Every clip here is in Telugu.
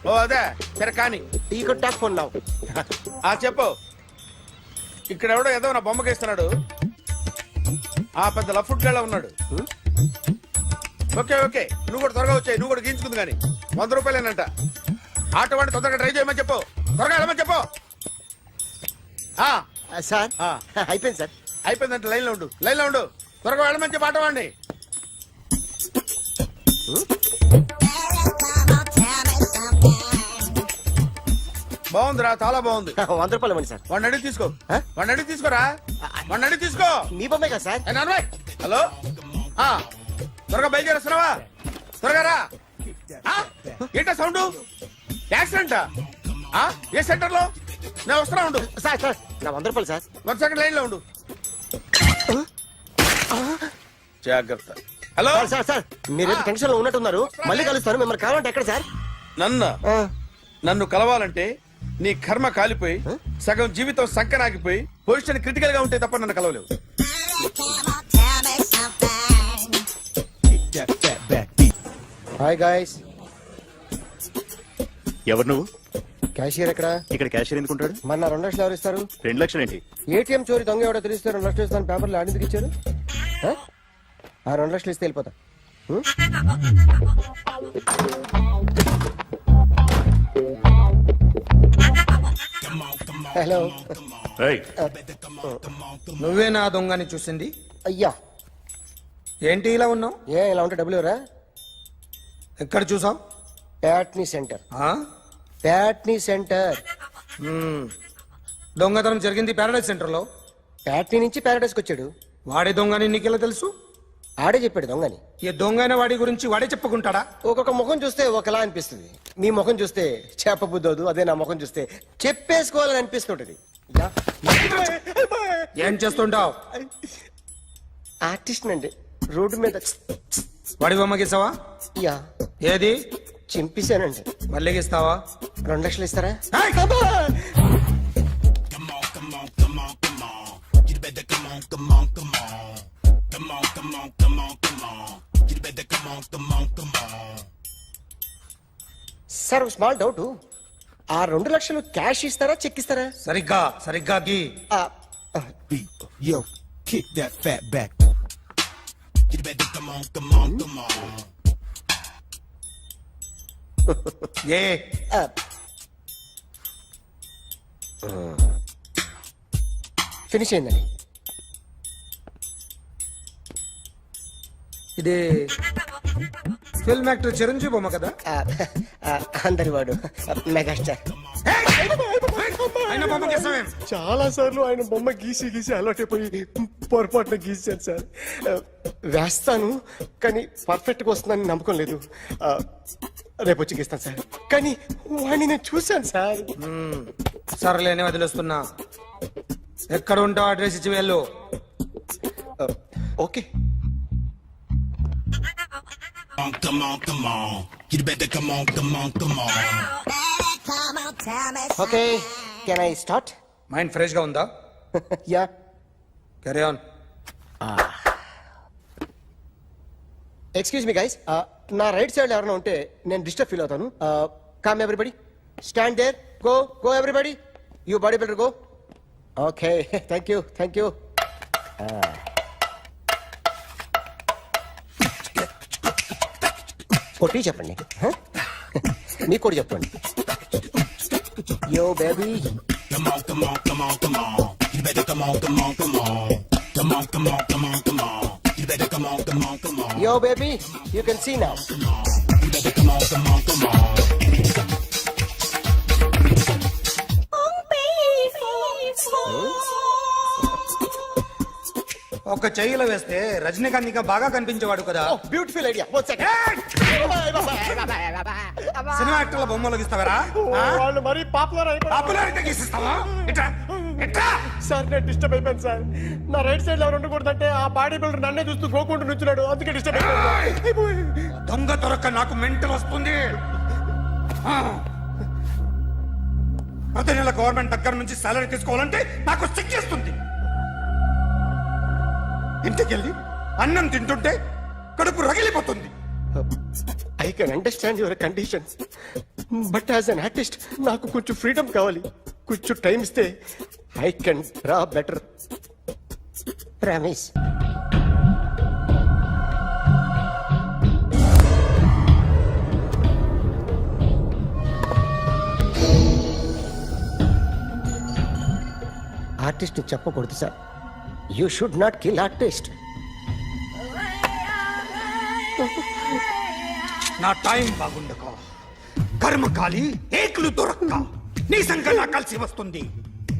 ఓ అదే సరే కానీ ఈ కాంటాక్ట్ ఫోన్ నౌ. చెప్పు. ఇక్కడ ఎవడో ఏదో నా బొమ్మకి ఇస్తున్నాడు. పెద్ద లఫుట్ గేళ ఉన్నాడు. ఓకే ఓకే, నువ్వు కూడా త్వరగా వచ్చాయి. నువ్వు కూడా గీంచుకుంది కానీ 100 రూపాయలేనంట. ఆటో వాడిని తొందరగా ట్రై చేయమని చెప్పు. త్వరగా వెళ్ళమని చెప్పు. సార్ అయిపోయింది సార్. అయిపోయిందంటే లైన్లో ఉండు, లైన్లో ఉండు. త్వరగా వెళ్ళమని చెప్పు ఆటో వాడిని. బాగుందిరా, చాలా బాగుంది. 100 రూపాయలు ఇవ్వండి సార్. వాడిని అడిగి తీసుకో. వాడిని అడిగి తీసుకోరా. వాడిని అడిగి తీసుకో. మీ బొమ్మే కదా సార్. హలో, త్వరగా బయలుదేరేస్తున్నావా? త్వరగా రా. ఏంటా సౌండ్? యాక్సిడెంటా? ఏ సెంటర్ లో? నేను వస్తున్నా ఉండు. సార్ సార్ నా 100 రూపాయలు సార్. 1 సెకండ్ లైన్ లో ఉండు. జాగ్రత్త. హలో సార్ సార్ మీరు టెన్షన్ లో ఉన్నట్టున్నారు. మళ్ళీ కలుస్తాను. మిమ్మల్ని కావాలంటే ఎక్కడ సార్? నన్ను కలవాలంటే నీ కర్మ కాలిపోయి సగం జీవితం సంకనాగిపోయి పొజిషన్ క్రిటికల్ గా ఉంటే తప్ప నన్ను కలవలేవు. Hi guys. ఎవరు నువ్వు? క్యాషియర్ ఎక్కడ? ఇక్కడ క్యాషియర్ ఎందుకుంటాడు? మన 2 లక్షలు ఎవరు ఇస్తారు? 2 లక్షలు ఏంటి? ఏటీఎం చోరీ దొంగ ఎవడో తెలిస్తే 2 లక్షలు ఇస్తాను పేపర్లు ఆడిందుకు ఇచ్చారు. 2 లక్షలు ఇస్తే వెళ్ళిపోతా. హలో. నువ్వే నా దొంగని చూసింది? అయ్యా ఏంటి ఇలా ఉన్నావు? ఇలా ఉంటే డబ్బులు ఎవరా? ఎక్కడ చూసావు? ప్యాట్నీ సెంటర్. దొంగతనం జరిగింది ప్యారడైజ్ సెంటర్ లో. ప్యాట్నీ నుంచి ప్యారడైజ్కి వచ్చాడు. వాడే దొంగని నీకెలా తెలుసు? ఆడే చెప్పాడు దొంగని. ఈ దొంగైన వాడి గురించి వాడే చెప్పుకుంటాడా? ఒక్కొక్క ముఖం చూస్తే ఒకలా అనిపిస్తుంది. మీ ముఖం చూస్తే చెప్పబుద్దోదు. అదే నా ముఖం చూస్తే చెప్పేసుకోవాలని అనిపిస్తుంటది. ఏం చేస్తుంటావు? ఆర్టిస్ట్ అండి. రోడ్డు మీద వాడి బొమ్మ గీసావా? యా. ఏది? చింపేశానండి. మళ్ళీ గీస్తావా? 2 లక్షలు ఇస్తారా? Sir small doubt. 2 లక్షలు క్యాష్ ఇస్తారా చెక్ ఇస్తారా? సరిగ్గా గీ. Yo, kick that fat back. You better come on. A finish అయిందండి. ఇది ఫిల్మ్ యాక్టర్ చిరంజీవి బొమ్మ కదా? అందరి వాడు మెగాస్టార్. ఆయన బొమ్మ గీసావేం? చాలా సార్లు ఆయన బొమ్మ గీసి అలవాటైపోయి పొరపాటున గీసాను సార్. వేస్తాను కానీ పర్ఫెక్ట్ గా వస్తుందని నమ్మకం లేదు. రేపు వచ్చి గీస్తాను సార్. కానీ వాడిని నేను చూశాను సార్. సర్లేనే వదిలేస్తున్నా. ఎక్కడ ఉంటావు అడ్రస్ ఇచ్చి వెళ్ళు. Okay. Come on. You better come on. Okay can I start? Mind fresh గా ఉందా? Yeah. Carry on. Excuse me guys, నా రైట్ సైడ్ ఎవరైనా ఉంటే నేను డిస్టర్బ్ ఫీల్ అవుతాను. Come everybody, stand there, go everybody, you body builder go. Okay thank you. కొట్టి చెప్పండి. మీకు కూడా చెప్పండి. Yo baby. Come on. You better come on. Come on. You better come on. Yo baby, you can see now. You better come on. ఒక చెయ్యిలో వేస్తే రజనీకాంత్ ఇంకా బాగా కనిపించేవాడు కదా. Beautiful idea. సినిమా యాక్టర్ల బొమ్మలు గీస్తావరా? వాళ్ళు మరి పాపులారిటీ గీసిస్తావా? సార్ నేను డిస్టర్బ్ అయిపోయాను సార్. నా రైట్ సైడ్ ఎవరు ఉండకూడదంటే ఆ బాడీ బిల్డర్ నన్నే చూస్తూ గోకుంటూ నుంచున్నాడు. అందుకే డిస్టర్బ్ అయిపోయాను. దొంగ దొరక్క నాకు మెంటల్ వస్తుంది. ప్రతి నెల గవర్నమెంట్ దగ్గర నుంచి సాలరీ తీసుకోవాలంటే నాకు సిగ్గేస్తుంది. ఇంటికెళ్ళి అన్నం తింటుంటే కడుపు రగిలిపోతుంది. I can understand your conditions. But as an artist నాకు కొంచెం ఫ్రీడమ్ కావాలి. కొంచెం టైం ఇస్తే I can draw better. Promise. Artist చెప్పకూడదు sir. You should not kill artist. నా టైం బాగుండక కర్మకాలి ఏకులు దొరక్క నీ సంకల్లా కలిసి వస్తుంది.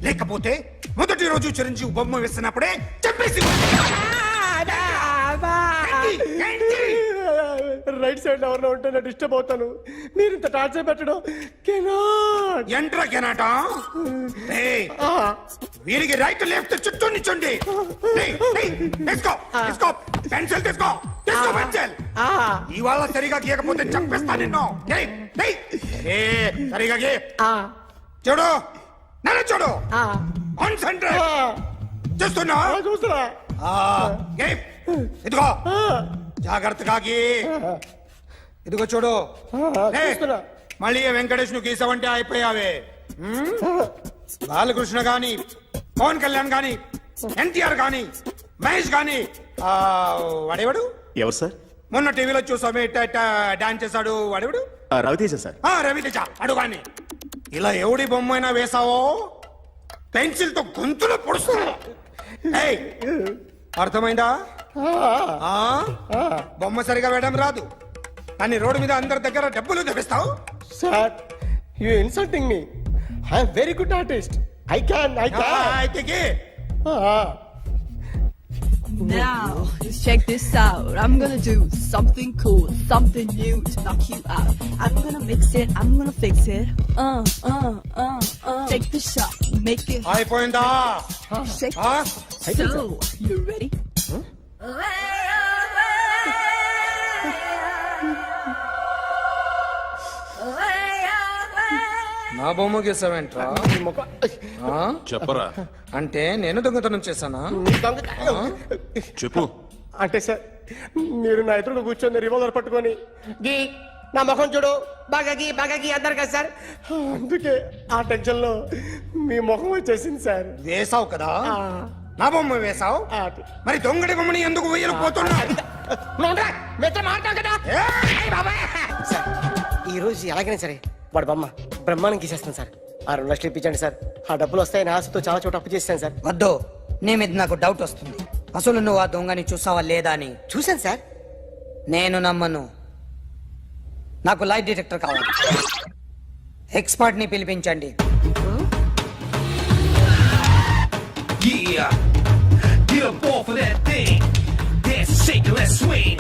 లేకపోతే మొదటి రోజు చిరంజీవి బొమ్మ వేసినప్పుడే చెప్పేసి రైట్ సైడ్ ఎవరిలో ఉంటే నేను డిస్టర్బ్ అవుతాను. మీరు ఇంత టార్చర్ పెట్టడం కెనాట్. ఎంట్రా కెనాట వీరికి రైట్ లెఫ్ట్ చుట్టూ నిచ్చండి. తీసుకో తీసుకో పెన్సిల్ తీసుకో తీసుకో పెన్సిల్. ఇవాళ సరిగా గీయకపోతే చంపేస్తా నిన్ను. సరిగా గీ. చూడు నన్ను చూడు. కాన్సంట్రేట్ చూస్తున్నా చూస్తున్నా. ఇదిగో జాగ్రత్తగా గీ. ఇదిగో చూడు. చూస్తున్నా. మళ్ళీ వెంకటేష్ ను గీసావంటే అయిపోయావే. బాలకృష్ణ గాని పవన్ కళ్యాణ్ గాని ఎన్టీఆర్ గాని మహేష్ గాని వాడేవాడు ఎవరు సార్? మొన్న టీవీలో చూసామే డాన్స్ చేశాడు వాడేవాడు. రవితేజ సార్. రవితేజ అడుగాని. ఇలా ఎవడి బొమ్మ అయినా వేసావో పెన్సిల్ తో గొంతులో పొడుస్తా. అర్థమైందా? బొమ్మ సరిగా వేయడం రాదు కానీ రోడ్డు మీద అందరి దగ్గర డబ్బులు తెప్పిస్తావు. Sir you insulting me. I'm very good artist. I can. అయితే గీ. Now, check this out. I'm gonna do something cool, something new to knock you out. I'm gonna mix it, I'm gonna fix it. Take the shot, make it. అయిపోయిందా? Shake ఆ? it. So, you ready? నా బొమ్మ గీసావేంట్రా? చెప్పరా. అంటే నేను దొంగతనం చేశానా? చెప్పు. అంటే సార్ మీరు నా ఎదురుగా కూర్చొని రివాల్వర్ పట్టుకొని గీ నా ముఖం చూడు బాగా గీ అన్నారు కదా సార్. అందుకే ఆ టెన్షన్ లో మీ ముఖం వచ్చేసింది సార్. వేసావు కదా నా బొమ్మ వేసావు. మరి దొంగడి బొమ్మని ఎందుకు వేయలు పోతున్నా? సార్ ఈ రోజు ఎలాగైనా సరే వాడు బొమ్మ బ్రహ్మాండం గీసేస్తాను సార్. ఆ 2 లక్షలు ఇప్పించండి సార్. ఆ డబ్బులు వస్తాయని ఆశతో చాలా చోట అప్పు చేశాను సార్. వద్దు, నీ మీద నాకు డౌట్ వస్తుంది. అసలు నువ్వు ఆ దొంగని చూసావా లేదా అని. చూశాను సార్. నేను నమ్మను. నాకు లైట్ డిటెక్టర్ కావాలి. ఎక్స్పర్ట్ ని పిలిపించండి. Yeah, get up off of that thing. Dance and shake and let's swing.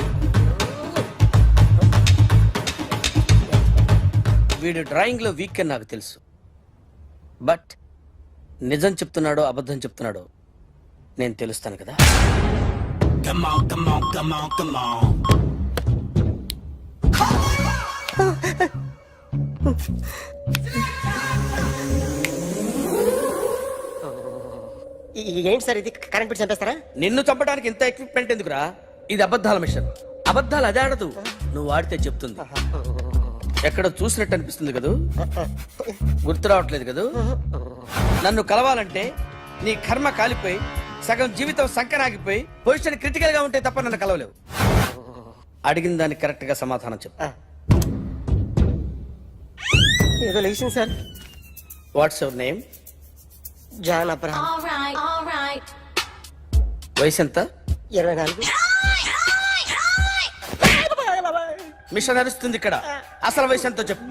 వీడు డ్రాయింగ్ లో వీక్ అని నాకు తెలుసు. బట్ నిజం చెప్తున్నాడో అబద్ధం చెప్తున్నాడో నేను తెలుస్తాను కదా. Come on, come on, come on, come on. ఏంటి సార్ ఇది కరెంట్ బిల్ చంపేస్తారా? నిన్ను చంపడానికి ఇంత ఎక్విప్మెంట్ ఎందుకురా? ఇది అబద్ధాల మిషన్. అబద్ధాలు అదే ఆడదు, నువ్వు ఆడితే చెప్తుంది. ఎక్కడ చూసినట్టు అనిపిస్తుంది కదూ, గుర్తు రావట్లేదు కదూ. నన్ను కలవాలంటే నీ కర్మ కాలిపోయి సగం జీవితం సంకరాగిపోయి పొజిషన్ క్రిటికల్ గా ఉంటే తప్ప నన్ను కలవలేవు. అడిగిన దానికి కరెక్ట్ గా సమాధానం చెప్పు. ఏదో లేచింది sir. What's your name? John Abraham. వయసు ఎంత? 24. మిషన్ నడుస్తుంది ఇక్కడ. అసలు వయసు ఎంతో చెప్పు.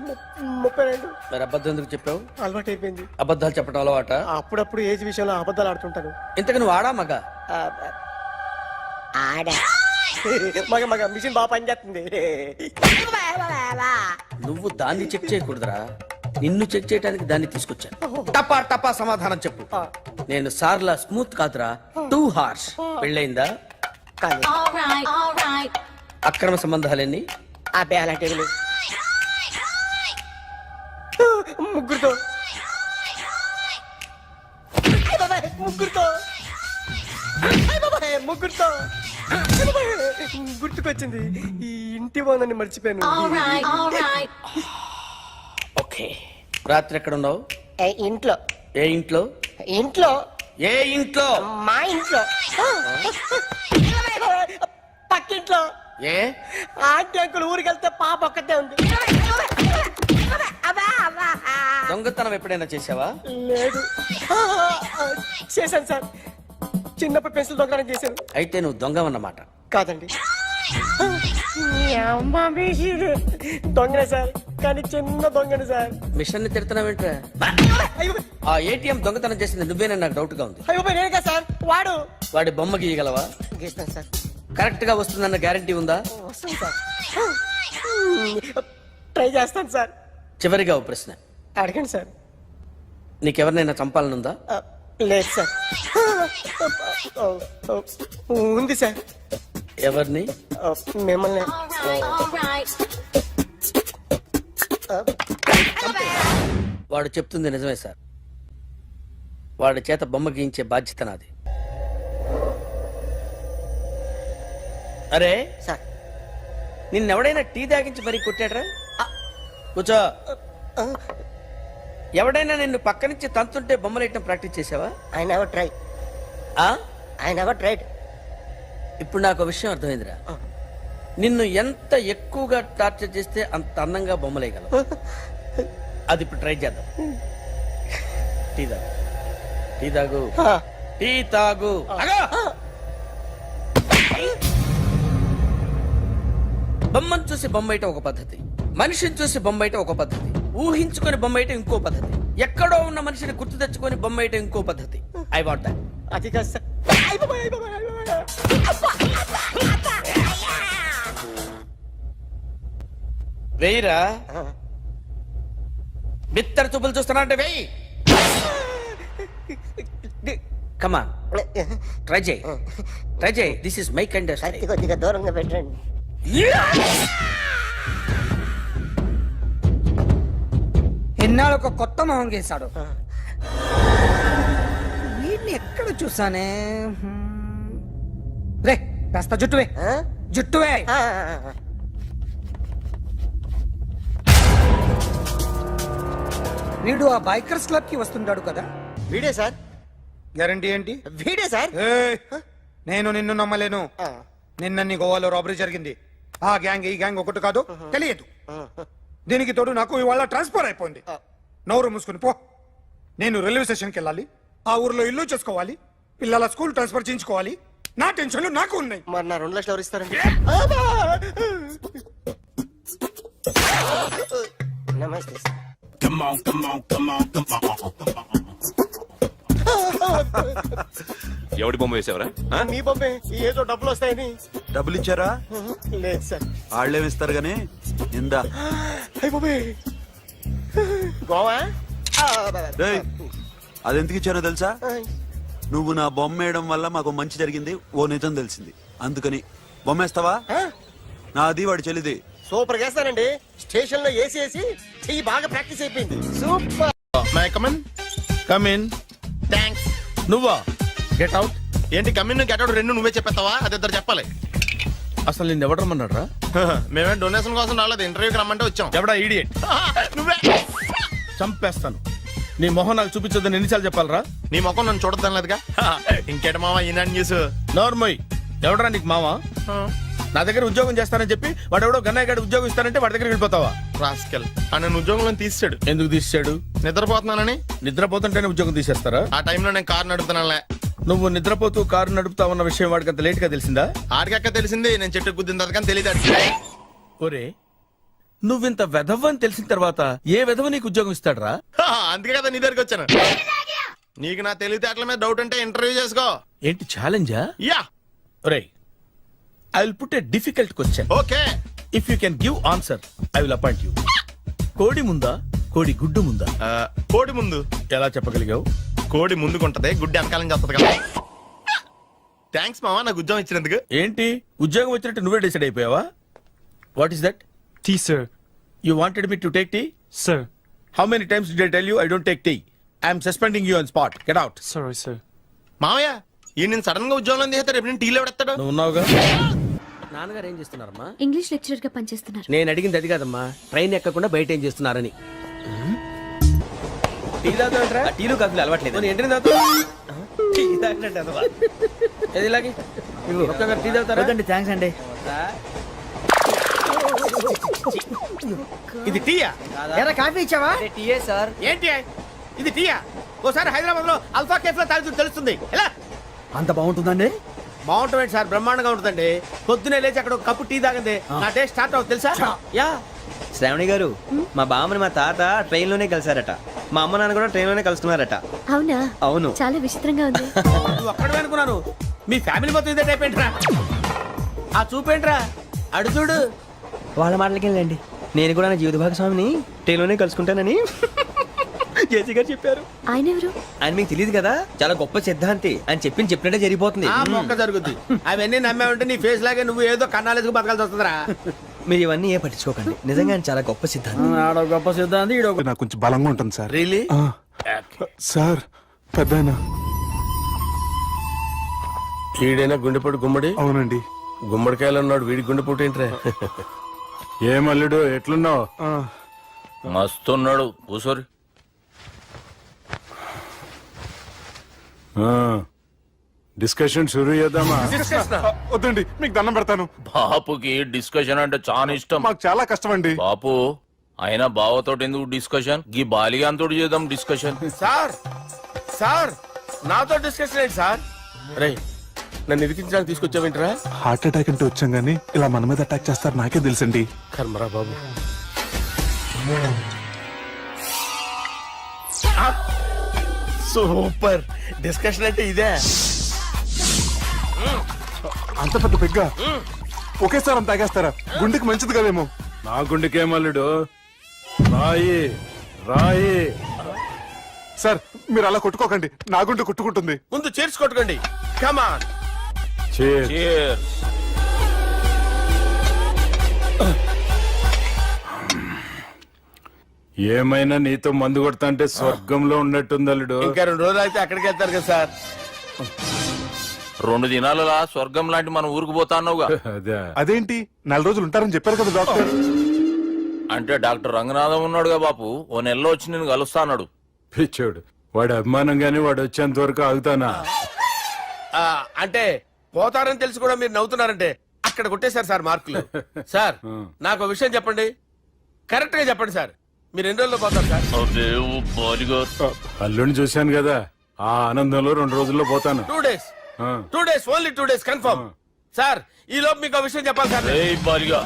32. మరి అబద్ధం ఎందుకు చెప్పావు? అలవాటు అయిపోయింది. అబద్ధాలు చెప్పడం అలవాట? అప్పుడప్పుడు ఏజ్ విషయంలో అబద్ధాలు ఆడుతుంటాను. ఇంతకు నువ్వు ఆడా మగ? ఆడా. మగ మిషన్ బాగా పనిచేస్తుంది. నువ్వు దాన్ని చెక్ చేయకూడదురా, నిన్ను చెక్ చేయడానికి దాన్ని తీసుకొచ్చాను. టపా టపా సమాధానం చెప్పు. నేను సార్లా స్మూత్ కాదురా, టూ హార్ష్. పెళ్ళయిందా? కాదు. అక్రమ సంబంధాలన్నీ? అబ్బే అలాంటి ముగ్గురుతో ముగ్గురుతో గుర్తుకొచ్చింది. ఈ ఇంటి బాగుందని మర్చిపోయాను. ఓకే. రాత్రి ఎక్కడ ఉన్నావు? ఇంట్లో ఏ ఇంట్లో? ఇంట్లో ఏ ఇంట్లో? మా ఇంట్లో పక్కింట్లో ఏ ఆంటీ అంకుల్ ఊరికి వెళ్తే పాప ఒక్కతే ఉంది. దొంగతనం ఎప్పుడైనా చేసావా? లేదు. చేశాను సార్, చిన్నప్పుడు పెన్సిల్ దొంగతనం చేశాను. అయితే నువ్వు దొంగవన్నమాట. కాదండి, దొంగనే సార్, కానీ చిన్న దొంగని సార్. మిషన్ ని తిడుతున్నావేంట్రా? అయ్యో ఆ ఏటీఎం దొంగతనం చేసింది నువ్వేనని నాకు డౌట్ గా ఉంది. అయ్యో నేను కదా సార్, వాడు. వాడి బొమ్మ గీయగలవా? గీస్తాను సార్. కరెక్ట్ గా వస్తుందన్న గ్యారంటీ ఉందా? వస్తాను సార్, ట్రై చేస్తాను సార్. చివరిగా ఓ ప్రశ్న అడగండి సార్. నీకెవరినైనా చంపాలనుందా? లేదు సార్. ఉంది సార్. ఎవరిని? మిమ్మల్ని. వాడు చెప్తుంది నిజమే సార్. వాడి చేత బొమ్మ గీయించే బాధ్యత నాది. అరే సార్, నిన్నెవడైనా టీ తాగించి మరీ కొట్టాడ్రా? కూర్చో. ఎవడైనా నిన్ను పక్క నుంచి తంతుంటే బొమ్మలేయటం ప్రాక్టీస్ చేసావా? I never try. ఆ? I never tried. ఇప్పుడు నాకు ఒక విషయం అర్థమైందిరా. నిన్ను ఎంత ఎక్కువగా టార్చర్ చేస్తే అంత అందంగా బొమ్మలేయగలవు. అది ఇప్పుడు ట్రై చేద్దాం. టీ తాగు, టీ తాగు, టీ తాగు. బొమ్మను చూసి బొమ్మయటం ఒక పద్ధతి, మనిషిని చూసి బొమ్మయటం ఒక పద్ధతి, ఊహించుకొని బొమ్మయటం ఇంకో పద్ధతి, ఎక్కడో ఉన్న మనిషిని గుర్తు తెచ్చుకొని బొమ్మయటం ఇంకో పద్ధతి. I want that. అది కాదు సార్. వెయ్యిరా. బిత్తర చూపులు చూస్తున్నా అంటే వెయ్యి. కమాన్, ట్రై చేయి, ట్రై చేయి. This is my kind. కొద్దిగా దూరంగా పెట్టండి. ఎన్నాళ్ళు ఒక కొత్త మొహం గీశాడు. వీడిని ఎక్కడ చూసానే? రే కాస్త జుట్టువే, జుట్టువే. వీడు ఆ బైకర్స్ క్లబ్ కి వస్తుంటాడు కదా? వీడే సార్. గ్యారంటీ ఏంటి? వీడే సార్. ఏయ్, నేను నిన్ను నమ్మలేను. నిన్న నీ గోవాలో రాబరీ జరిగింది. ఆ గ్యాంగ్ ఈ గ్యాంగ్ ఒకటి కాదు, తెలియదు. దీనికి తోడు నాకు ఇవాళ ట్రాన్స్ఫర్ అయిపోయింది. నోరు మూసుకుని పో. నేను రైల్వే స్టేషన్కి వెళ్ళాలి, ఆ ఊర్లో ఇల్లు చేసుకోవాలి, పిల్లల స్కూల్ ట్రాన్స్ఫర్ చేయించుకోవాలి. నా టెన్షన్లు నాకు ఉన్నాయి. మరి నా 2 లక్షలు ఎవరు ఇస్తారండి? నమస్తే సార్. ఎవడి బొమ్మ వేసావరా? మీ బొమ్మే, ఏదో డబ్బులు వస్తాయని. డబ్బులు ఇచ్చారా? లేదు సార్. వాళ్ళేమి ఇస్తారు గానీ ఇందా. అయ్య బొమ్మే గోవా. డేయ్, అది ఎందుకు ఇచ్చానో తెలుసా? నువ్వు నా బొమ్మ వేయడం వల్ల మాకు మంచి జరిగింది, ఓ నిజం తెలిసింది. అందుకని బొమ్మేస్తావా? నాది వాడి చెల్లిది. సూపర్ చేస్తానండి. స్టేషన్ లో ఏసీ వేసి చెయ్యి బాగా ప్రాక్టీస్ అయిపోయింది. Super. May come in. Come in. Thanks. నువ్వా? Get out. ఏంటి కమిన్ గెట్ అవుట్ రెండు నువ్వే చెప్పేస్తావా? అది ఇద్దరు చెప్పాలి. అసలు నిన్ను ఎవడు రమ్మన్నాడు రా? మేమే డొనేషన్ కోసం రాలేదు, ఇంటర్వ్యూకి రమ్మంటే వచ్చాం. ఎవడా ఈడియట్? నువ్వే. చంపేస్తాను. నీ మొహం నాకు చూపించొద్దని ఎన్నిసార్లు చెప్పాలరా? నీ ముఖం నన్ను చూడద్దనలేదుగా. ఇంకేట మామ ఈనాడు న్యూస్. నోర్మోయ్, ఎవడరా నీకు మావా? నా దగ్గర ఉద్యోగం చేస్తానని చెప్పి వాడు ఎవడో గన్నయ్య గారి ఉద్యోగం ఇస్తానంటే వాడి దగ్గర వెళ్ళిపోతావా? రాస్కెల్. నన్ను ఉద్యోగంలో తీసాడు. ఎందుకు తీసాడు? నిద్రపోతున్నానని. నిద్రపోతుంటేనే ఉద్యోగం తీసేస్తారా? ఆ టైంలో నేను కారు నడుపుతున్నానులే. నువ్వు నిద్రపోతూ కారు నడుపుతావన్న విషయం వాడికి అంత లేట్ గా తెలిసిందా? ఆడికక్క తెలిసింది, నేను చెట్టు గుద్దిన తర్వాత కానీ తెలియదు. ఒరే, నువ్వింత వెధవని తెలిసిన తర్వాత ఏ వెధవ నీకు ఉద్యోగం ఇస్తాడరా? అందుకే కదా నీ దగ్గరికి వచ్చాను. నీకు నా తెలివితేటల మీద డౌట్ అంటే ఇంటర్వ్యూ చేసుకో. ఏంటి ఛాలెంజా? యా. ఒరే, I will put a difficult question. Okay. If you can give answer I will appoint you. కోడి ముందా, కోడి గుడ్డు ముందా? కోడి ముందు. ఎలా చెప్పగలిగావు? కోడి ముందుకుంటది, గుడ్డి వెనకాలం చేస్తుంది కదా. థ్యాంక్స్ మామా నాకు ఉద్యోగం ఇచ్చినందుకు. ఏంటి ఉద్యోగం వచ్చినట్టు నువ్వే డిసైడ్ అయిపోయావా? What is that? Tea, sir. You wanted me to take tea? Sir. How many times did I tell you I don't take tea? I am suspending you on spot. Get out. Sorry, sir. మామయ్య ఈ నేను సడన్ గా ఉద్యోగంలో తీస్తాడు, రేపు నేను టీలో పెడతాడు. నువ్వు ఉన్నావుగా. నాన్నగారు ఏం చేస్తున్నారమ్మా? ఇంగ్లీష్ లెక్చరర్ గా పనిచేస్తున్నారు. నేను అడిగింది అది కాదమ్మా, ట్రైన్ ఎక్కకుండా బయట ఏం చేస్తున్నారని. టీ తాగుతాంట్రా? టీలు కాఫీలు అలవాట్లేదు పోనీ ఎంట్రీ తాగుతావు? టీ తాగినట్టు అదవా. ఏది ఇలాగే ఒక్కొక్కరు టీ తాగుతారా? థ్యాంక్స్ అండి. ఇది టీయా? ఎరా కాఫీ ఇచ్చావా? టీయే సార్. ఏంటి ఇది టీయా? ఓసారి హైదరాబాద్ లో అల్ఫా కేఫ్ లో తాగుతూ తెలుస్తుంది. ఎలా అంత బాగుంటుందండి? బాగుంటుంది సార్, బ్రహ్మాండంగా ఉంటుందండి. పొద్దునే లేచి అక్కడ ఒక కప్పు టీ తాగింది నా టేస్ట్ స్టార్ట్ అవుతుంది తెలుసా? యా. శ్రావణి గారు, మా బామ్మని మా తాత ట్రైన్ లోనే కలిసారట. మా అమ్మ నాన్న కూడా ట్రైన్ లోనే కలుసుకున్నారట. అవునా? అవును. చాలా విచిత్రంగా ఉంది. నువ్వు ఒక్కడే అనుకున్నాను, మీ ఫ్యామిలీ మొత్తం ఇదే టైప్ ఏంట్రా? ఆ చూపేంట్రా, అడు చూడు. వాళ్ళ మాటలకి వెళ్ళండి. నేను కూడా నా జీవిత భాగస్వామిని ట్రైన్ లోనే కలుసుకుంటానని జేసీ గారు చెప్పారు. ఆయన ఎవరు? ఆయన మీకు తెలియదు కదా, చాలా గొప్ప సిద్ధాంతి అని చెప్పినట్టే జరిగిపోతుంది. ఆ మొక్క జరుగుద్ది. అవన్నీ నమ్మావంటే నీ ఫేస్ లాగే నువ్వు ఏదో కన్నాలేసుకు బతకాల్సి వస్తుందిరా. మీరు ఇవన్నీ ఏ పట్టించుకోకండి. నిజంగా ఆయన చాలా గొప్ప సిద్ధాంతి. ఆడో గొప్ప సిద్ధాంతి, ఈడో నాకు కొంచెం బలంగా ఉంటుంది సార్. రియలీ? సార్ పెద్దయినా. ఈడైనా గుండెపోటు గుమ్మడి? అవునండి. గుమ్మడికాయలు ఉన్నాడు, వీడి గుండెపోటు ఏంట్రా? ఏం అల్లుడు ఎట్లున్నావు? మస్తున్నాడు. కూసోరి. డిస్కషన్ షురూ చేద్దామా? వద్దండి, మీకు దండం పెడతాను. బాపుకి డిస్కషన్ అంటే చాలా ఇష్టం. మాకు చాలా కష్టం అండి. బాపు అయినా బావతోటి ఎందుకు డిస్కషన్? గీ బాలిగాంతోటి చేద్దాం డిస్కషన్. సార్ సార్ నాతో డిస్కషన్ ఏంటి సార్? రే నన్ను ఇరికించడానికి తీసుకొచ్చావేంట్రా? హార్ట్ అటాక్ అంటే వచ్చాం గానీ ఇలా మన మీద అటాక్ చేస్తారు నాకే తెలుసండి. కర్మరా బాబు. సూపర్ డిస్కషన్ అంటే ఇదే. అంత పెద్ద పెగ్గ ఒకేసారి అంత తాగేస్తారా? గుండెకి మంచిది కదేమో. నా గుండెకేం అల్లుడు, రాయి రాయి. సార్ మీరు అలా కొట్టుకోకండి, నా గుండె కొట్టుకుంటుంది. ముందు చేర్చి కొట్టుకోండి. కమాన్. Cheers. ఏమైనా నీతో మందు కొడతా అంటే స్వర్గంలో ఉన్నట్టుంది అల్లుడు. ఇంకా 2 రోజులు అయితే అక్కడికి వెళ్తారు కదా సార్. 2 దినాలలా స్వర్గం లాంటి మన ఊరికి పోతా అన్నావుగా. అదేంటి 4 రోజులు ఉంటారని చెప్పారు కదా డాక్టర్. అంటే డాక్టర్ రంగనాథం ఉన్నాడుగా బాపు, ఓ నెలలో వచ్చి నేను కలుస్తా అన్నాడు. పిచ్చోడు, వాడు అభిమానంగానే వాడు వచ్చేంత వరకు ఆగుతానా? అంటే పోతారని తెలిసి కూడా మీరు నవ్వుతున్నారంటే అక్కడ కొట్టేశారు సార్ మార్కులు. సార్ నాకు ఒక విషయం చెప్పండి, కరెక్ట్ గా చెప్పండి సార్. మీరు ఎన్ని రోజుల్లో పోతారు సార్? అదే ఓ బాలిగా. అల్లుడిని చూశాను కదా, ఆ ఆనందంలో 2 రోజుల్లో పోతాను. 2 days. 2 days, only 2 days confirm. Sir ఈ లోపు మీకు విషయం చెప్పాలి సార్. ఏయ్ బాలిగా.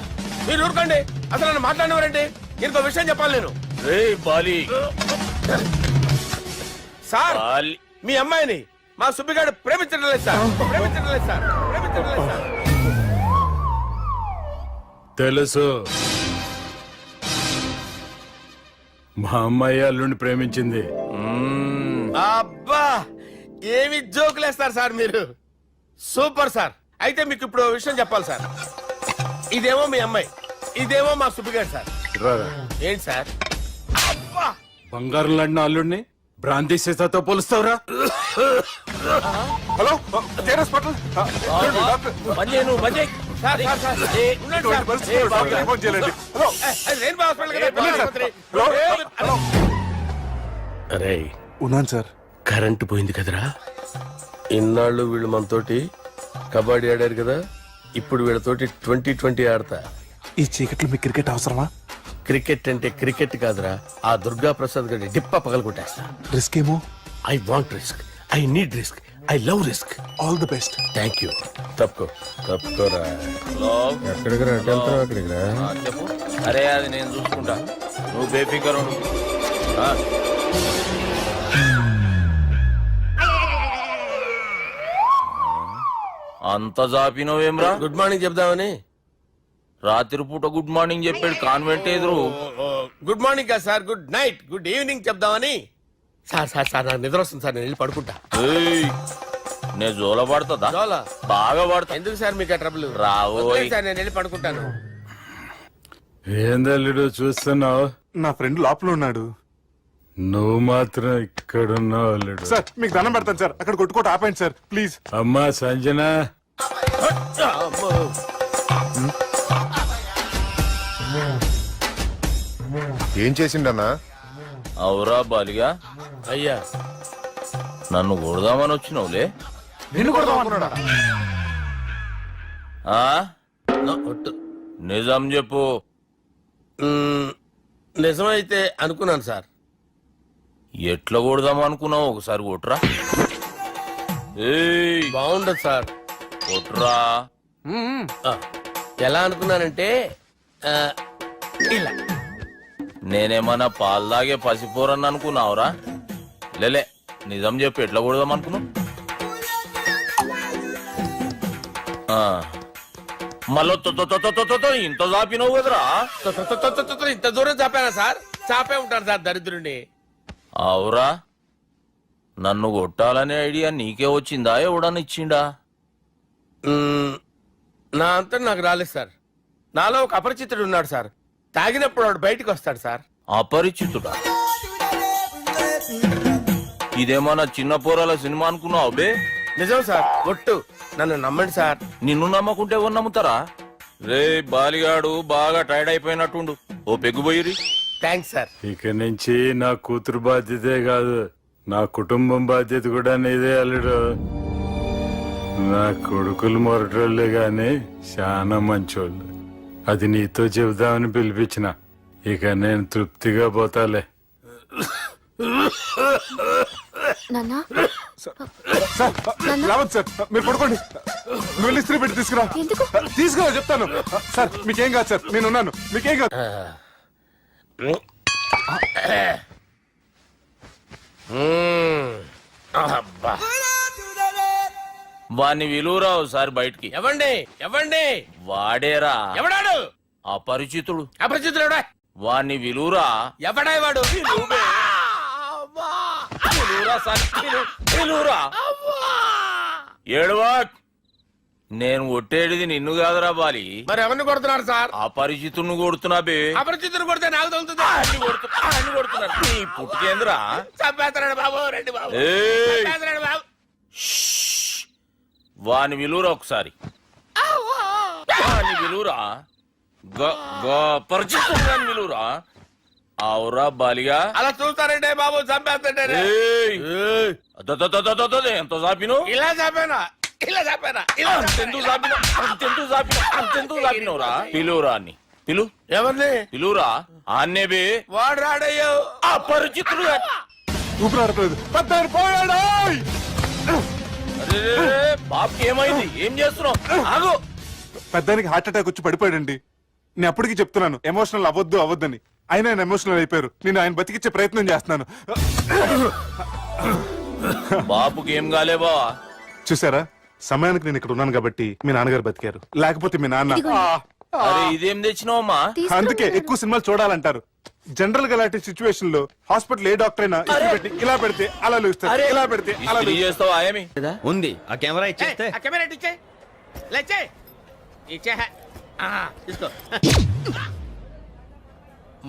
మీరు ఊరుకోండి, అసలు నన్ను మాట్లాడినవారండి. ఇంకో విషయం చెప్పాలి నేను. ఏయ్ బాలి. Sir Bali. మీ అమ్మాయిని మా సుబ్బిగాడు ప్రేమించడం లేదు సార్. ప్రేమించడం లేదు సార్. ప్రేమించడం లేదు సార్. తెలుసు, మా అమ్మాయి అల్లుడిని ప్రేమించింది. అబ్బా ఏమి జోకులేస్తారు సార్ మీరు. Super sir. అయితే మీకు ఇప్పుడు ఓ విషయం చెప్పాలి సార్. ఇదేమో మీ అమ్మాయి, ఇదేమో మా సుబ్బిగాడు సార్. రారా. ఏంటి సార్? అబ్బా బంగారం లాంటి అల్లుడిని బ్రాంతి సీసాతో పోలుస్తావురా? Hello hospital. పని చేయి, నువ్వు పని చేయి. Sir, sir, sir. ఉండండి సార్. ఏ, బాబు గారు. రెయిన్బో హాస్పిటల్ కదా, పెద్ద ఆసుపత్రి. అరే ఉన్నాను సార్. కరెంటు పోయింది కదరా. ఇన్నాళ్ళు వీళ్ళు మనతోటి కబడ్డీ ఆడారు కదా, ఇప్పుడు వీళ్ళతోటి 2020 ఆడతా. ఈ చీకట్లో మీకు క్రికెట్ అవసరమా? క్రికెట్ అంటే క్రికెట్ కాదురా, ఆ దుర్గా ప్రసాద్ గారి డిప్ప పగలు కొట్టేస్తా. రిస్క్ ఏమో. I want risk, I need risk, I love risk. All the best. Thank you. తప్పుకోరా. ఎక్కడికి రా, అక్కడికి రా. చెప్పు. అరే అది నేను చూసుకుంటా, నువ్వు బేఫికర్ ఉండు. అంత జాపినవేమ్రా? గుడ్ మార్నింగ్ చెప్దామని. రాత్రి పూట గుడ్ మార్నింగ్ చెప్పాడు కాన్వెంట్ ఎదురు. గుడ్ మార్నింగ్ కాదు sir, good night, good evening చెప్దామని. సార్ సార్ సార్ నాకు నిద్ర వస్తుంది సార్, నేను వెళ్ళి పడుకుంటా. ఏయ్, నేను జోల పడుతుందా? జోల? బాగా పడతా. ఎందుకు సార్ మీకు ఆ ట్రబుల్? రావోయ్. సార్ నేను వెళ్ళి పడుకుంటాను. ఏందల్లుడు చూస్తున్నావు? నా ఫ్రెండ్ లోపల ఉన్నాడు, నువ్వు మాత్రం ఇక్కడున్నావు అల్లుడు. సార్ మీకు దండం పెడతాను సార్, అక్కడ కొట్టుకోట ఆపండి సార్ ప్లీజ్. అమ్మా సంజన. ఏం చేసిండన్నా? అవురా బాలిగా అయ్యా నన్ను కొడదామని వచ్చినావులే. నిన్ను కొడదామనుకున్నాడా? ఆ ఒట్టు. నిజం చెప్పు. నిజమైతే అనుకున్నాను సార్. ఎట్లా కొడదాం అనుకున్నావు ఒకసారి కొట్రా. ఏయ్ బాగుండదు సార్. కొట్రా. ఆ, ఎలా అనుకున్నానంటే ఆ, ఇలా నేనేమన్నా పాలు తాగే పసిపోరని అనుకున్నావురా? లేలే నిజం చెప్పు ఎట్లా కొడదాం అనుకున్నావు? మళ్ళీ ఇంత చాపినావు కదరా. ఇంత దూరం చాపానా సార్? చాపే ఉంటాను సార్ దరిద్రుడిని. అవురా నన్ను కొట్టాలనే ఐడియా నీకే వచ్చిందా ఎవడన్నా ఇచ్చిండా? నా అంతా నాకు రాలేదు సార్. నాలో ఒక అపరిచితుడు ఉన్నాడు సార్. తాగినప్పుడు వాడు బయటకు వస్తాడు సార్. అపరిచితుడా? ఇదేమన్నా చిన్న పోరాల సినిమా అనుకున్నావు బే? నిజం సార్, ఒట్టు. నన్ను నమ్మండి సార్. నిన్ను నమ్మకుంటే ఎవరు నమ్ముతారా? రే బాలిగాడు బాగా టైర్డ్ అయిపోయినట్టుండు, ఓ పెగ్గుబోయిరి. Thanks sir. ఇక నుంచి నా కూతురు బాధ్యతే కాదు, నా కుటుంబం బాధ్యత కూడా నీదే అల్లుడు. నా కొడుకులు మొరటోళ్ళే గాని చాలా మంచోళ్ళు. అది నీతో చెబుదామని పిలిపించిన. ఇక నేను తృప్తిగా పోతాలే. రావద్దు సార్, మీరు పడుకోండి. నువ్వు వెళ్ళి ఇస్త్రీ పెట్టి తీసుకురా. తీసుకురా చెప్తాను. సార్ మీకేం కాదు సార్, నేనున్నాను. మీకేం కాదు. అబ్బా. వాణ్ణి విలువరా ఒకసారి బయటికి. ఎవండి ఎవండి? వాడేరా ఎవడాడు? అపరిచితుడు. అపరిచితుడు ఎవడా? వాణ్ణి విలువరా. ఎవడా వాడు? ఏడవా. నేను కొట్టేడిది నిన్ను కాదురా బాలి. మరి ఎవరిని కొడుతున్నారు సార్? అపరిచితుడిని కొడుతున్నా బే. అపరిచితుడు కొడితే నాకు తగులుతుంది. కొడుతున్నారు నీ పుట్టుకేంద్రా. చంపేస్తున్నాడు బాబు, రండి బాబు. ఏయ్. చంపేస్తున్నాడు బాబు. వాని విలువరా ఒకసారి. వాని విలువరా. పరిచితుడు విలువరా. అవురా బాలిగా. అలా చూస్తారంటే బాబు, చంపేస్తాడే. ఎంత చాపిను? ఇలా చంపానా? ఇలా చంపానా? ఇలా అంతెందుకు చాపినవురా? పిలువురా అన్ని పిలు. ఎవరిని పిలువురా. ఆన్నే బే. వాడు రాడయ్యో. అపరిచితుడు. ఊపిరాడట్లేదు. పెద్ద పోయాడు. బాబుకి ఏమైంది? ఏం చేస్తున్నావు? ఆగు. పెద్దానికి హార్ట్ అటాక్ వచ్చి పడిపోయాడండి. నేను అప్పటికి చెప్తున్నాను ఎమోషనల్ అవ్వద్దని. ఆయన ఎమోషనల్ అయిపోయారు. నేను ఆయన బతికిచ్చే ప్రయత్నం చేస్తున్నాను. బాబుకి ఏం కాలే బావా? చూసారా, సమయానికి నేను ఇక్కడ ఉన్నాను కాబట్టి మీ నాన్నగారు బతికారు. లేకపోతే మీ నాన్న. అరే ఇదేం తెచ్చినావమ్మా? అందుకే ఎక్కువ సినిమాలు చూడాలంటారు. జనరల్ గా ఇలాంటి సిచ్యువేషన్ లో హాస్పిటల్ ఏ డాక్టర్ అయినా ఇస్త్రీ పెట్టి ఇలా పెడితే అలా లూస్తారు, ఇలా పెడితే అలా ఇస్త్రీ చేస్తావా ఏమి? ఉంది ఆ కెమెరా ఇచ్చేస్తే. ఆ కెమెరా ఇచ్చే. లేచే. ఇచ్చే. తీసుకో.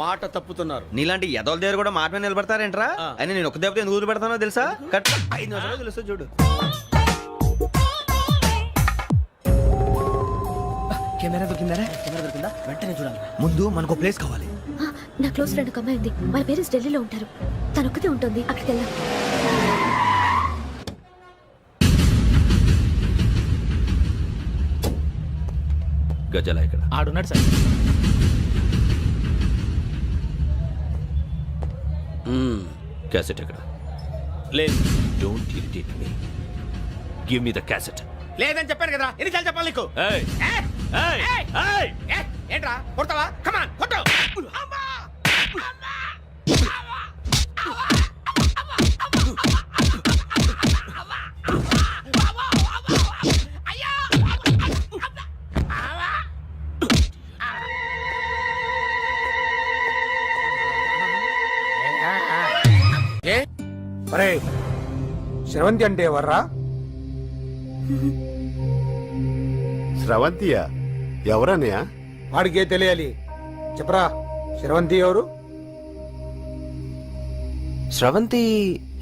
మాట తప్పుతున్నారు. నీలాంటి ఎదల దగ్గర కూడా మాట మీద నిలబడతారేంట్రా? అని నేను ఒక దెబ్బతో ఎందుకు పెడతానో తెలుసా? కట్ 5 నిమిషాలు తెలుసు చూడు. కెమెరా దొరికిందా? వెంటనే చూడాలి. ముందు మనకు ప్లేస్ కావాలి. నా క్లోజ్ ఫ్రెండ్ ఒక అమ్మాయి ఉంది. వాళ్ళ పేరెంట్స్ ఢిల్లీలో ఉంటారు. తను ఒక్కతే ఉంటుంది. అక్కడికి వెళ్దాం. గజల ఇక్కడ ఆడున్నాడు సార్. క్యాసెట్ ఎక్కడ? లేదు. Don't irritate me. Give me the cassette. లేదని చెప్పాను కదా, ఎన్నిసార్లు చెప్పాలి నీకు? ఏయ్ ఏయ్ ఏయ్ ఏంట్రా కొడతావా? కమాన్ కొట్టు. అరే శ్రవంతి అంటే ఎవర్రా? స్రవంతియా? ఎవరన్నయ్యా? వాడికే తెలియాలి. చెప్పరా, శ్రవంతి ఎవరు? స్రవంతి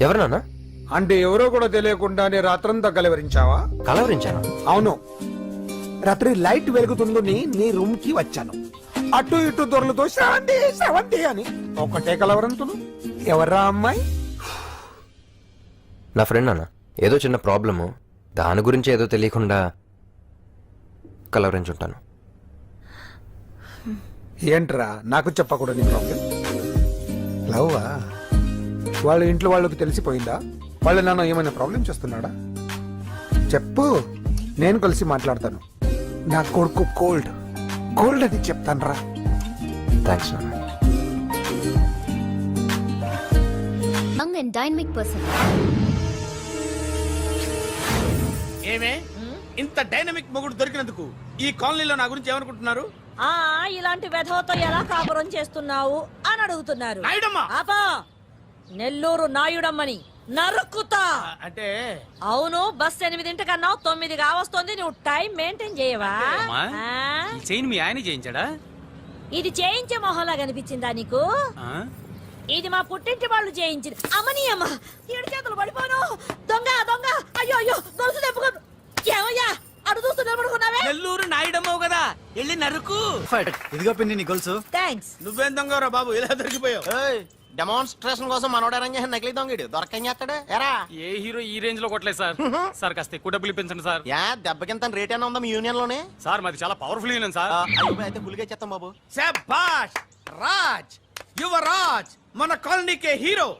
ఎవరు నాన్న? అంటే ఎవరో కూడా తెలియకుండానే రాత్రంతా కలవరించావా? కలవరించాను. అవును, రాత్రి లైట్ వెలుగుతుందని నీ రూమ్ కి వచ్చాను. అటు ఇటు దొరలతో శ్రవంతి శ్రవంతి అని ఒకటే కలవరంతులు. ఎవర్రా అమ్మాయి? నా ఫ్రెండ్ అన్న ఏదో చిన్న ప్రాబ్లము, దాని గురించి ఏదో తెలియకుండా కలవరించుంటాను. ఏంట్రా నాకు చెప్పకూడదు నీ ప్రాబ్లం? లవ్వా? వాళ్ళ ఇంట్లో వాళ్ళకి తెలిసిపోయిందా? వాళ్ళ నాన్న ఏమైనా ప్రాబ్లం చేస్తున్నాడా? చెప్పు, నేను కలిసి మాట్లాడతాను. నా కొడుకు కోల్డ్ అని చెప్తాను రా. థ్యాంక్స్ నాన్న. Young and dynamic person. ఏమే ఇంత డైనమిక్ మొగుడు దొరికినందుకు ఈ కాలనీలో నా గురించి ఏమనుకుంటున్నారు? ఇలాంటి వెధవతో ఎలా కాపురం చేస్తున్నావు అని అడుగుతున్నారు. నాయుడమ్మ! ఆపా! నెల్లూరు నాయుడమ్మని నరుక్కుతా. అంటే అవును, బస్ 8 9 కావస్తుంది. నువ్వు టైం మెయింటైన్ చేయవా? చైన్ మీ ఆయన చేయించాడా? ఇది చేయించే మొహంలా కనిపించిందా నీకు? ఇది మా పుట్టింటి వాళ్ళు చేయించింది. అమ్మని అమ్మ, 7 చేతులు పడిపోను. దొంగ దొంగ! అయ్యో అయ్యో, గొలుసు తెప్పుకో. ఏమయ్యా అడు చూస్తూ నిలబడుకున్నావే? నెల్లూరు నాయుడమ్మవు కదా, వెళ్ళి నరుకు. ఇదిగో పిన్ని నీ గొలుసు. థ్యాంక్స్. నువ్వేం దొంగరా బాబు, ఇలా దొరికిపోయావు? డెమాన్స్ట్రేషన్ కోసం మనోడు అరేంజ్ చేసిన నకిలీ దొంగడు దొరకని చేస్తాడు. ఎరా ఏ హీరో ఈ రేంజ్ లో కొట్టలేదు సార్. సార్ కాస్త ఎక్కువ డబ్బులు ఇప్పించండి సార్. యా దెబ్బకింత రేట్ అయినా ఉందా మీ యూనియన్ లోనే? సార్ మాది చాలా పవర్ఫుల్ యూనియన్ సార్. అయితే గులిగా చేస్తాం బాబు. శభాష్ రాజ్, యువరాజ్, మన కాలనీకే హీరో.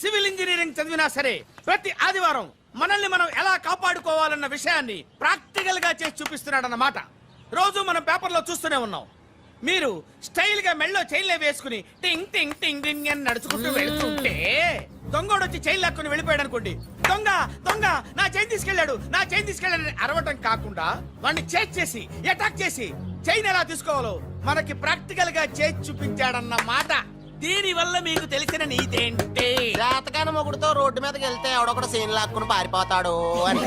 సివిల్ ఇంజనీరింగ్ చదివినా సరే ప్రతి ఆదివారం మనల్ని మనం ఎలా కాపాడుకోవాలన్న విషయాన్ని ప్రాక్టికల్ గా చేసి చూపిస్తున్నాడన్నమాట. రోజు మనం పేపర్లో చూస్తూనే ఉన్నాం. మీరు స్టైల్ గా మెళ్ళో చైన్లే వేసుకుని టింగ్ టింగ్ టింగ్ టింగ్ అని నడుచుకుంటూ వెళ్తుంటే దొంగోడు వచ్చి చైన్ లాక్కుని వెళ్ళిపోయాడు అనుకోండి. దొంగ దొంగ నా చైన్ తీసుకెళ్లాడు, నా చైన్ తీసుకెళ్లాడు అరవటం కాకుండా వాడిని చేజ్ చేసి అటాక్ చేసి చైన్ ఎలా తీసుకోవాలో మనకి ప్రాక్టికల్ గా చేసి చూపించాడన్న మాట. దీని వల్ల మీకు తెలిసిన నీతేంటి? జాతకాన మొగుడుతో రోడ్డు మీదకి వెళ్తే ఎవడొకడు సీన్ లాక్కుని పారిపోతాడు అని.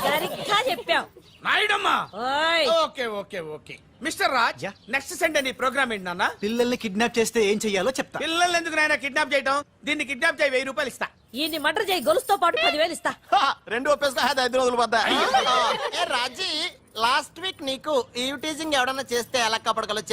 సరిగ్గా చెప్పావు నాయుడమ్మా. ఓయ్. Okay okay okay mister Raj, next Sunday నీ ప్రోగ్రామ్ ఏంటి నాన్న? పిల్లల్ని కిడ్నాప్ చేస్తే ఏం చెయ్యాలో చెప్తా. పిల్లల్ని ఎందుకు నాయన కిడ్నాప్ చేయటం? దీన్ని కిడ్నాప్ చేయి, 1000 రూపాయలు ఇస్తా. ఈ మటర్ చేయి, గొలుసుతో పాటు 10,000 ఇస్తా. రెండు ఒప్పేసుకో, 5 రోజులు పడ్డా. ఏ రాజీ, లాస్ట్ వీక్ నీకు ఈ టీజింగ్ ఎవడన్నా చేస్తే ఎలా కాపాడగలో చెప్పి